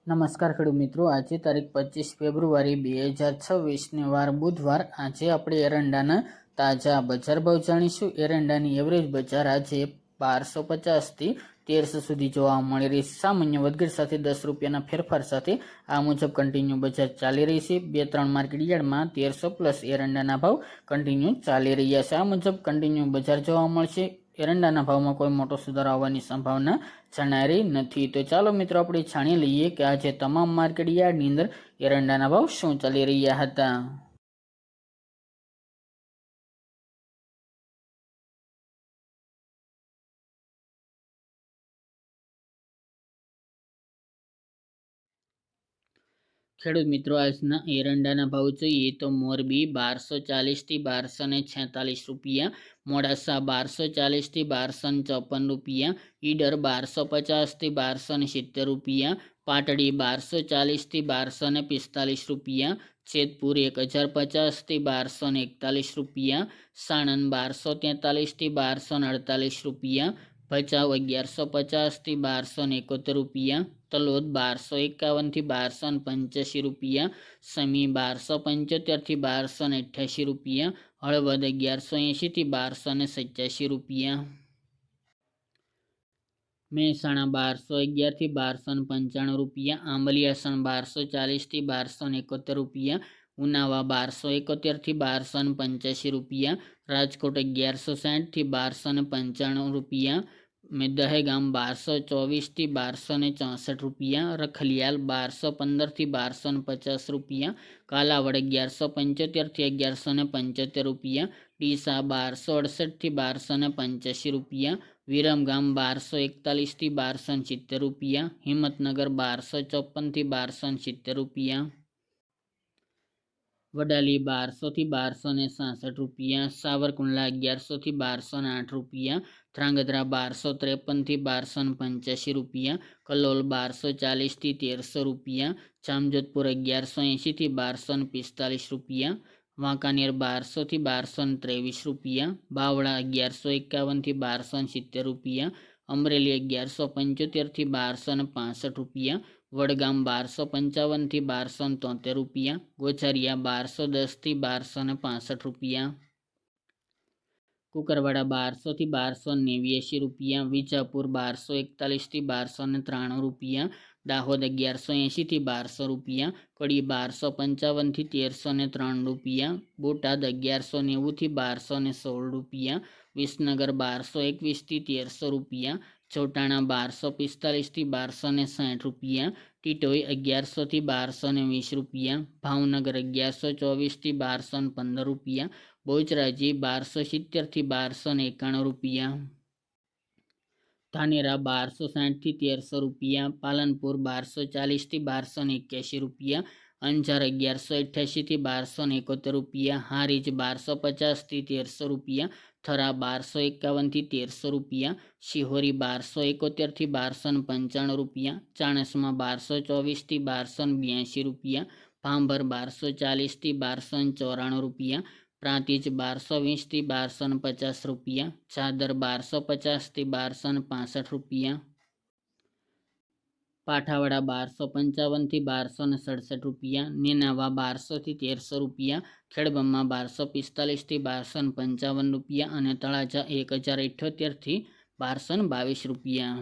નમસ્કાર ખેડૂત મિત્રો, આજે તારીખ 25 ફેબ્રુઆરી 2026 વાર બુધવાર. આજે આપણે એરંડાના તાજા બજાર ભાવ જાણીશું. એરંડાની એવરેજ બજાર આજે 1250 થી 1300 સુધી જોવા મળી રહી છે. સામાન્ય વધઘટ સાથે 10 રૂપિયાના ફેરફાર સાથે આ મુજબ કન્ટિન્યુ બજાર ચાલી રહી છે. 2-3 માર્કેટ યાર્ડમાં 1300+ એરંડાના ભાવ કન્ટિન્યુ ચાલી રહ્યા છે. આ મુજબ કન્ટિન્યુ બજાર જોવા મળશે. એરંડાના ભાવમાં કોઈ મોટો સુધારો આવવાની સંભાવના જણાઈ રહી નથી. તો ચાલો મિત્રો આપણે જાણી લઈએ કે આજે તમામ માર્કેટ યાર્ડની અંદર એરંડાના ભાવ શું ચાલી રહ્યા હતા. ખેડૂત મિત્રો, આજના એરંડાના ભાવ જોઈએ તો મોરબી 1240 થી 1246 રૂપિયા, મોડાસા 1240 થી 1254 રૂપિયા, ઈડર 1250 થી 1270 રૂપિયા, પાટડી 1240 થી 1245 રૂપિયા, જેતપુર 1050 થી 1241 રૂપિયા, સાણંદ 1243 થી 1248 રૂપિયા, ભચાઉ 1150 થી 1271 રૂપિયા, તલોદ 1251 થી 1285 રૂપિયા, સમી 1275 થી 1288 રૂપિયા, હળવદ 1180 થી 1287 રૂપિયા, મહેસાણા 1211 થી 1295 રૂપિયા, આંબલિયાસણ 1240 થી 1271 રૂપિયા, ઉનાવા 1271 થી 1285 રૂપિયા, રાજકોટ 1160 થી 1295 રૂપિયા, દહેગામ 1224 થી 1264 રૂપિયા, રખલિયાલ 1215 થી 1250 રૂપિયા, કાલાવડ 1175 થી 1175 રૂપિયા, ડીસા 1268 થી 1285 રૂપિયા, વિરમગામ 1241 થી 1270 રૂપિયા, હિંમતનગર 1254 થી 1270 રૂપિયા, વડાલી 1200 થી 1266 રૂપિયા, સાવરકુંડલા 1100 થી 1208 રૂપિયા, ધ્રાંગધ્રા 1253 થી 1285 રૂપિયા, કલોલ 1240 થી 1300 રૂપિયા, જામજોધપુર 1180 થી 1245 રૂપિયા, વાંકાનેર 1200 થી 1223 રૂપિયા, બાવળા 1151 થી 1270 રૂપિયા, અમરેલી 1175 થી 1265 રૂપિયા, વડગામ 1255 થી 1273 રૂપિયા, ગોઝારિયા 1210 થી 1265 રૂપિયા, કુકરવાડા 1200 થી 1289 રૂપિયા, વિજાપુર 1241 થી 1293 રૂપિયા, દાહોદ 1180 થી 1200 રૂપિયા, કડી 1255 થી 1303 રૂપિયા, બોટાદ 1190 થી 1216 રૂપિયા, વિસનગર 1221 થી 1300 રૂપિયા, ચોટાણા 1245 થી 1260 રૂપિયા, ટીટોઈ 1100 થી 1220 રૂપિયા, ભાવનગર 1124 થી 1215 રૂપિયા, બોચરાજી 1270 થી 1291 રૂપિયા, ધાનેરા 1260 થી 1300 રૂપિયા, પાલનપુર 1240 થી 1281 રૂપિયા, અંજાર 1188 થી 1271 રૂપિયા, હારીજ 1250 થી 1300 રૂપિયા, થરા 1251 થી 1300 રૂપિયા, શિહોરી 1271 થી 1295 રૂપિયા, ચાણસમાં 1224 થી 1282 રૂપિયા, ભાંભર 1240 થી 1294 રૂપિયા, પ્રાંતિજ 1220 થી 1250 રૂપિયા, ચાદર 1250 થી 1265 રૂપિયા, પાઠાવાડા 1255 થી 1267 રૂપિયા, નેનાવા 1200 થી 1300 રૂપિયા, ખેડબ્રહ્મા 1245 થી 1255 રૂપિયા અને તળાજા 1078 થી 1222 રૂપિયા.